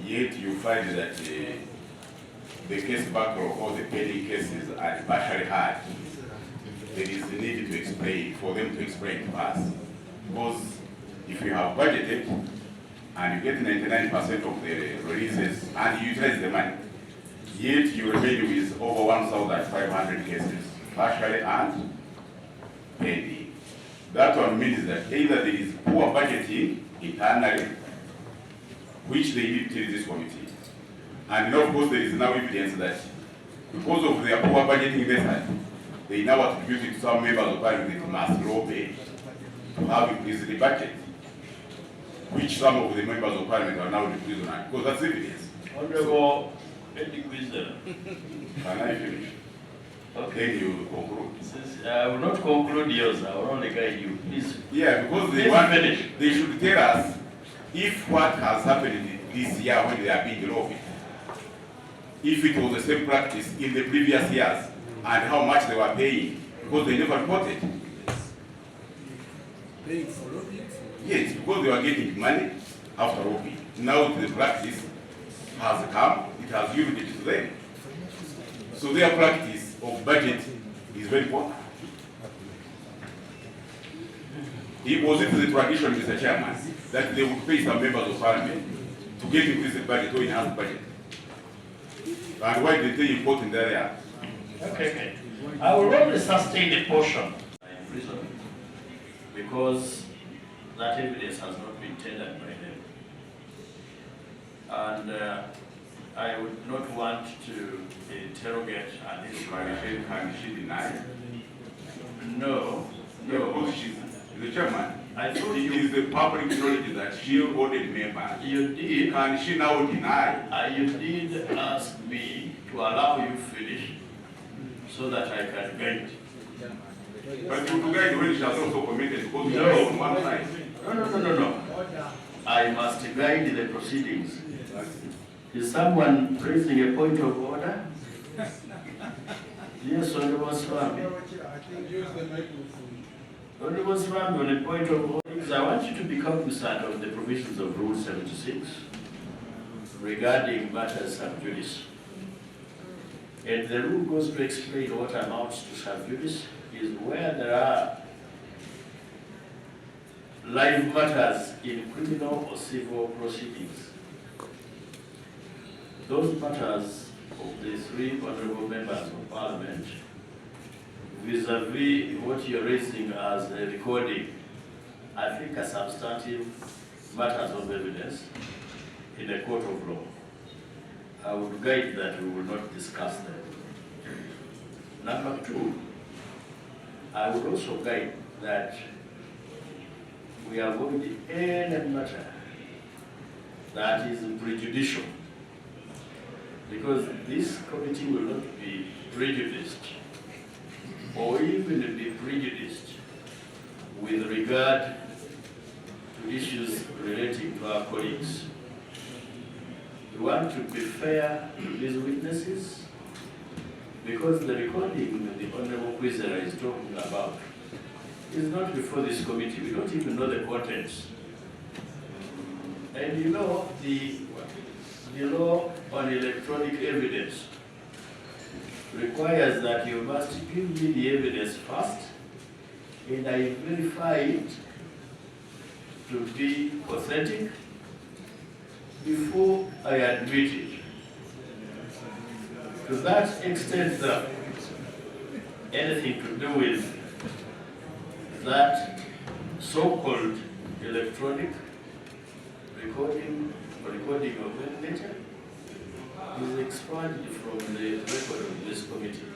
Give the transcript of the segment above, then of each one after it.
yet you find that the case backlog or the pending cases are partially hard. There is a need to explain, for them to explain to us. Because if you have budgeted and you get 99% of the releases and you utilize the money, yet you remain with over 1,500 cases, partially and pending. That one means that either there is poor budgeting internally, which they did tell this committee, and of course there is now evidence that because of their poor budgeting method, they now attribute it to some members of parliament must low pay to have increased the budget, which some of the members of parliament are now in prison on, because that's evidence. Honorable Edwin, can I finish? Okay. Then you conclude. Since I will not conclude yours, I will only guide you. Please. Yeah, because they should tell us if what has happened this year when they are being lobbied, if it was the same practice in the previous years, and how much they were paying, because they never reported. Paying for lobbying? Yes, because they were getting money after lobbying. Now the practice has come, it has yielded to them. So their practice of budget is very poor. It was the tradition, Mr. Chairman, that they would pay some members of parliament to get increased budget or enhanced budget. And why did they import in that area? Okay. I will only sustain the portion in prison because that evidence has not been tendered by them. And I would not want to interrogate and Can she deny? No. Because she's the chairman. I told It you. is the public knowledge that she ordered members. You did. Can she now deny? You did ask me to allow you finish so that I can guide. But you guide when she has also committed because you No. are on one side. No. I must guide the proceedings. Is someone raising a point of order? Yes, Honorable Swami. Honorable Swami, on a point of order, I want you to be cognizant of the provisions of Rule 76 regarding matters sub judice. And the rule goes to explain what amounts to sub judice is where there are live matters in criminal or civil proceedings. Those matters of the three honorable members of parliament vis-a-vis what you're raising as a recording, I think are substantive matters of evidence in a court of law. I would guide that we will not discuss them. Number two, I would also guide that we avoid any matter that is prejudicial, because this committee will not be prejudiced or even be prejudiced with regard to issues relating to our colleagues. We want to be fair to these witnesses because the recording the Honorable Kwizera is talking about is not before this committee. We don't even know the contents. And you know, the law on electronic evidence requires that you must give me the evidence first, and I verify it to be authentic before I admit it. To that extent, that anything to do with that so-called electronic recording or recording of any nature is expunged from the record of this committee.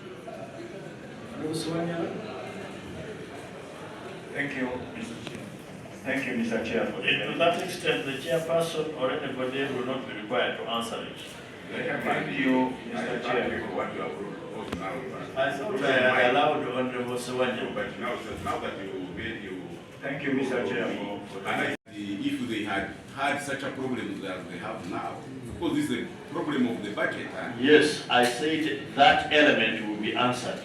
Thank you, Mr. Chair. Thank you, Mr. Chair. And to that extent, the chairperson or anybody will not be required to answer it. Thank you, Mr. Chair. For what you have proposed now. I thought I allowed Honorable Sawanya. But now that you made you. Thank you, Mr. Chair. If they had such a problem that they have now, because this is a problem of the budget. Yes, I said that element will be answered.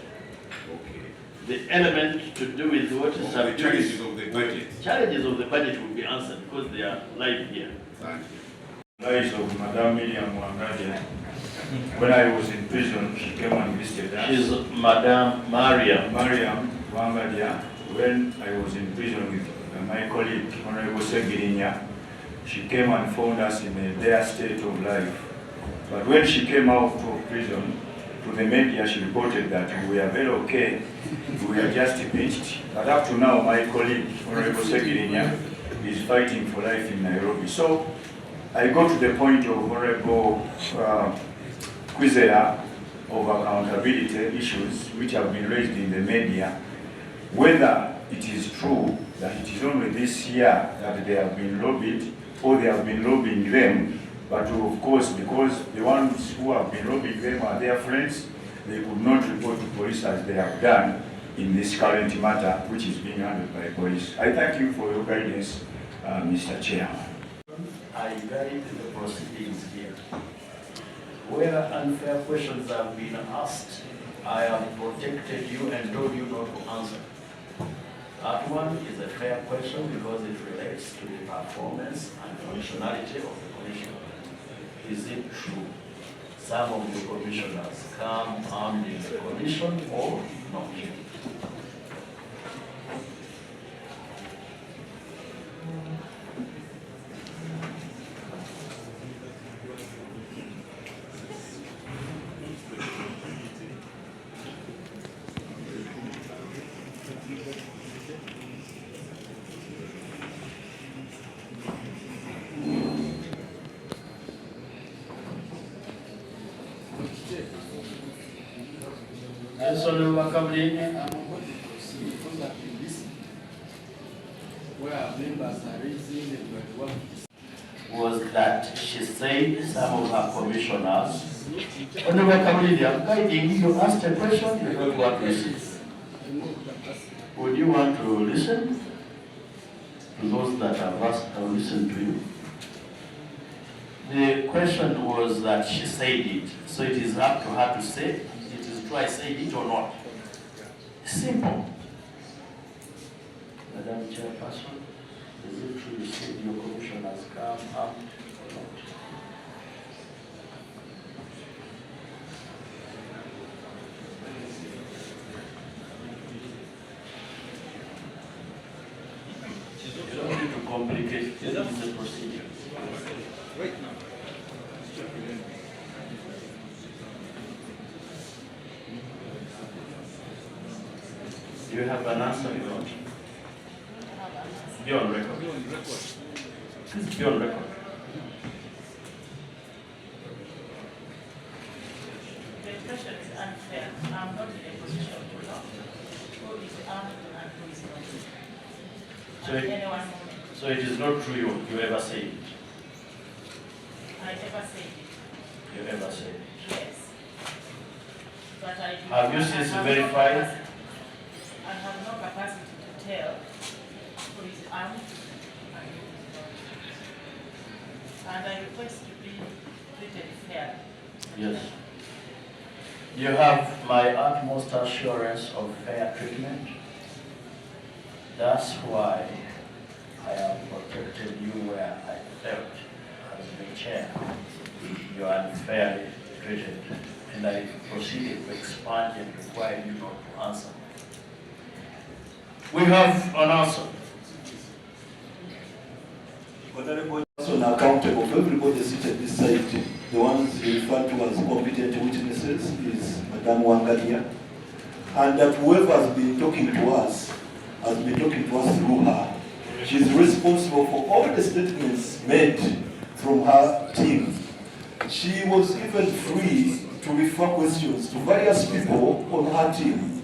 Okay. The element to do with what is The challenges of the budget. Challenges of the budget will be answered because they are live here. Thank you. case of Madam Wangadya. When I was in prison, she came and visited us. She's Madam Mariam. Mariam Wangadya, when I was in prison with my colleague, Honorable Segirinya, she came and found us in a dire state of life. But when she came out of prison, to the media, she reported that we were very okay, we were just pinched. But up to now, my colleague, Honorable Segirinya, is fighting for life in Nairobi. So I go to the point of Honorable Kwizera of accountability issues which have been raised in the media, whether it is true that it is only this year that they have been lobbied or they have been lobbying them, but of course because the ones who have been lobbying them are their friends, they could not report to police as they have done in this current matter which is being handled by police. I thank you for your guidance, Mr. Chairman. I guide the proceedings here. Where unfair questions have been asked, I have protected you and told you not to answer. That one is a fair question because it relates to the performance and functionality of the commission. Is it true some of the commissioners come armed in the commission or not? Was that she said some of her commissioners, Honorable Gamumyuuse, I'm guiding you, asked a question, you don't want to listen. Would you want to listen to those that have asked to listen to you? The question was that she said it, so it is up to her to say it is true I said it or not. Simple. Madam Chairperson, is it true you said your commission has come up or not? You don't need to complicate the procedure. Wait now. Do you have an answer you want? Be on record. Please be on record. The question is unfair. I'm not in a position to know who is armed and who is not. So it is not true you ever said it? I never said it. You ever said it? Yes. But I do Have you since verified? I have no capacity to tell who is armed and who is not. And I request to be treated fairly. Yes. You have my utmost assurance of fair treatment. That's why I have protected you where I felt as the chair you are unfairly treated. And I proceeded to expand and require you not to answer. We have an answer. Person accountable for everybody seated this side. The ones referred to as competent witnesses is Madam Wangadya. And that whoever has been talking to us has been talking to us through her. She is responsible for all the statements made from her team. She was even free to refer questions to various people on her team.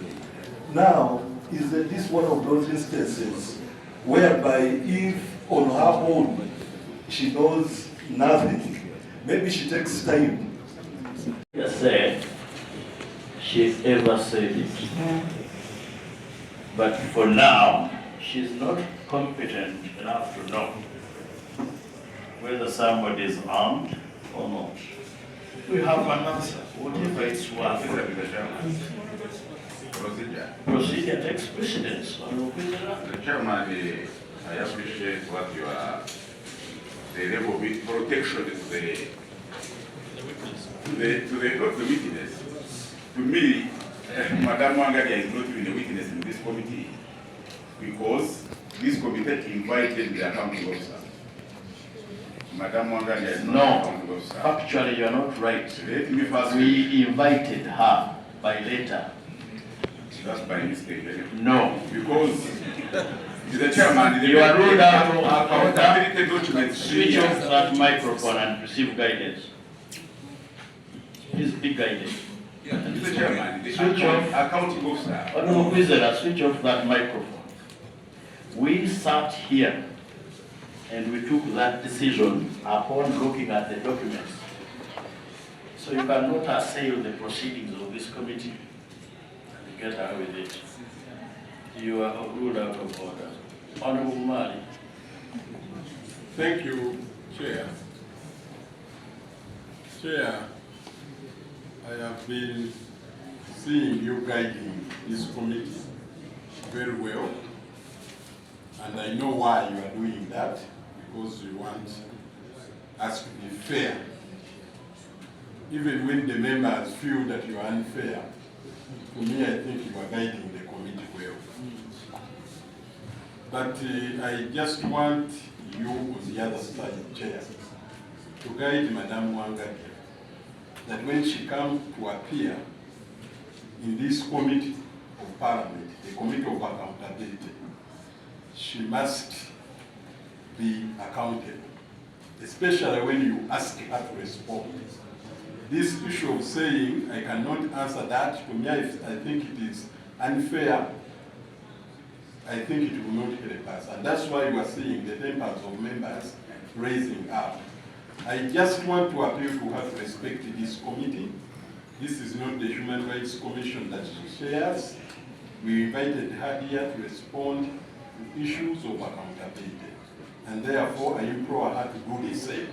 Now, is this one of those instances whereby if on her own she knows nothing, maybe she takes time? Yes, said she ever said it. But for now, she's not competent enough to know whether somebody is armed or not. We have an answer, whatever it's worth. Procedure takes precedence. The chairman, I appreciate what you are the level of protection to the not the witness. To me, Madam Wangadya is not even a witness in this committee because this committee invited the accounting officer. Madam Wangadya is not the accounting officer. Actually, you are not right. Let me first. We invited her by letter. That's by mistake. No. Because the chairman, You are ruled out of accountability documents. Switch off that microphone and receive guidance. Please be guided. Mr. Chairman, the Switch off. accounting officer. Honorable Kwizera, switch off that microphone. We sat here and we took that decision upon looking at the documents. So you cannot assail the proceedings of this committee and get away with it. You are ruled out of order. Honorable Mali. Thank you, Chair. Chair, I have been seeing you guiding this committee very well, and I know why you are doing that, because you want us to be fair. Even when the members feel that you are unfair, to me I think you are guiding the committee well. But I just want you on the other side, Chair, to guide Madam Wangadya, that when she comes to appear in this committee of Parliament, the Committee of Accountability, she must be accountable, especially when you ask her to respond. This issue of saying, I cannot answer that, to me, I think it is unfair. I think it will not help us. And that's why you are seeing the tempers of members raising up. I just want to appeal to her to respect this committee. This is not the Human Rights Commission that she chairs. We invited her here to respond to issues of accountability. And therefore, I implore her to do the same.